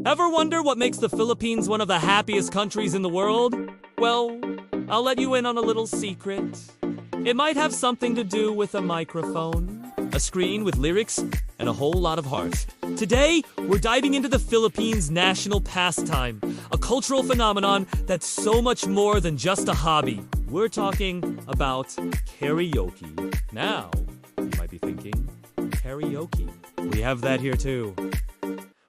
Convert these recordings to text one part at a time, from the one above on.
Ever wonder what makes the Philippines one of the happiest countries in the world? Well, I'll let you in on a little secret. It might have something to do with a microphone, a screen with lyrics, and a whole lot of heart. Today, we're diving into the Philippines' national pastime, a cultural phenomenon that's so much more than just a hobby. We're talking about karaoke. Now, you might be thinking, karaoke. We have that here too.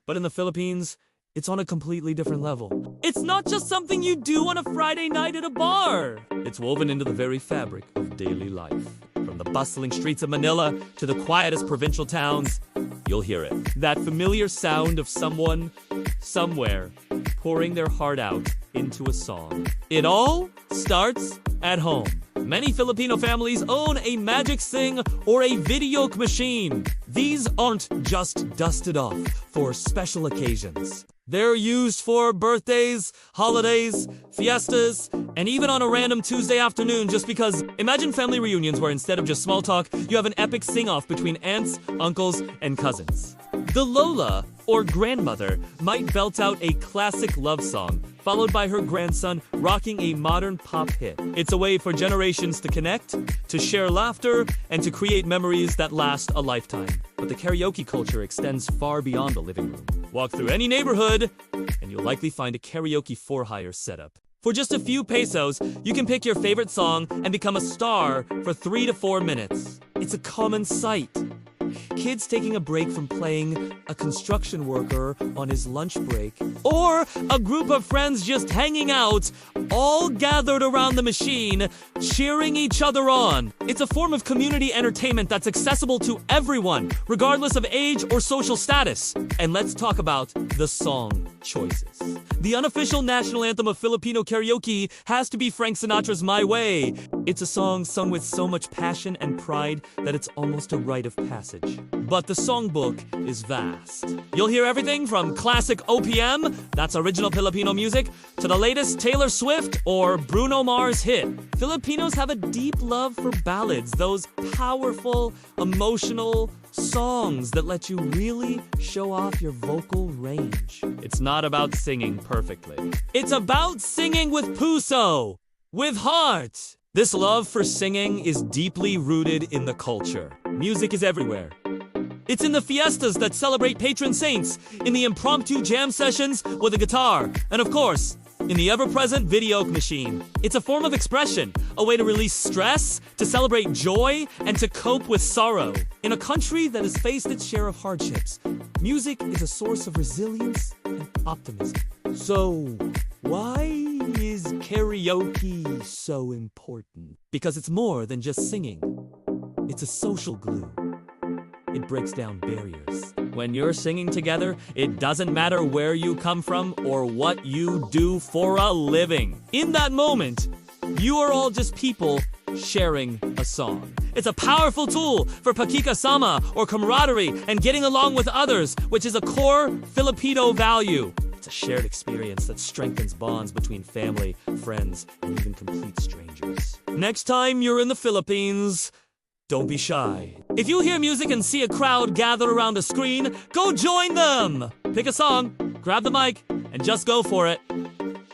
But in the Philippines, it's on a completely different level. It's not just something you do on a Friday night at a bar. It's woven into the very fabric of daily life. From the bustling streets of Manila to the quietest provincial towns, you'll hear it. That familiar sound of someone, somewhere, pouring their heart out into a song. It all starts at home. Many Filipino families own a Magic Sing or a videoke machine. These aren't just dusted off for special occasions. They're used for birthdays, holidays, fiestas, and even on a random Tuesday afternoon just because imagine family reunions where instead of just small talk, you have an epic sing-off between aunts, uncles, and cousins. The Lola, or grandmother, might belt out a classic love song, followed by her grandson rocking a modern pop hit. It's a way for generations to connect, to share laughter, and to create memories that last a lifetime. But the karaoke culture extends far beyond the living room. Walk through any neighborhood, and you'll likely find a karaoke for-hire setup. For just a few pesos, you can pick your favorite song and become a star for 3 to 4 minutes. It's a common sight. Kids taking a break from playing, a construction worker on his lunch break, or a group of friends just hanging out, all gathered around the machine, cheering each other on. It's a form of community entertainment that's accessible to everyone, regardless of age or social status. And let's talk about the song choices. The unofficial national anthem of Filipino karaoke has to be Frank Sinatra's My Way. It's a song sung with so much passion and pride that it's almost a rite of passage. But the songbook is vast. You'll hear everything from classic OPM, that's original Filipino music, to the latest Taylor Swift or Bruno Mars hit. Filipinos have a deep love for ballads, those powerful, emotional songs that let you really show off your vocal range. It's not about singing perfectly. It's about singing with puso, with heart. This love for singing is deeply rooted in the culture. Music is everywhere. It's in the fiestas that celebrate patron saints, in the impromptu jam sessions with a guitar, and of course, in the ever-present videoke machine. It's a form of expression, a way to release stress, to celebrate joy, and to cope with sorrow. In a country that has faced its share of hardships, music is a source of resilience and optimism. So, why is karaoke so important? Because it's more than just singing. It's a social glue. It breaks down barriers. When you're singing together, it doesn't matter where you come from or what you do for a living. In that moment, you are all just people sharing a song. It's a powerful tool for pakikasama or camaraderie and getting along with others, which is a core Filipino value. It's a shared experience that strengthens bonds between family, friends, and even complete strangers. Next time you're in the Philippines, don't be shy. If you hear music and see a crowd gathered around a screen, go join them! Pick a song, grab the mic, and just go for it.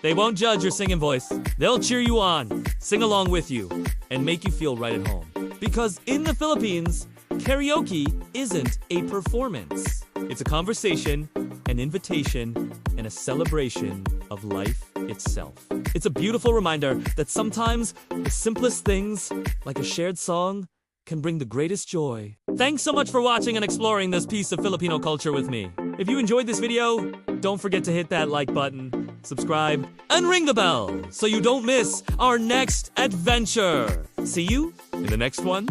They won't judge your singing voice. They'll cheer you on, sing along with you, and make you feel right at home. Because in the Philippines, karaoke isn't a performance. It's a conversation, an invitation, and a celebration of life itself. It's a beautiful reminder that sometimes the simplest things, like a shared song, can bring the greatest joy. Thanks so much for watching and exploring this piece of Filipino culture with me. If you enjoyed this video, don't forget to hit that like button, subscribe, and ring the bell so you don't miss our next adventure. See you in the next one.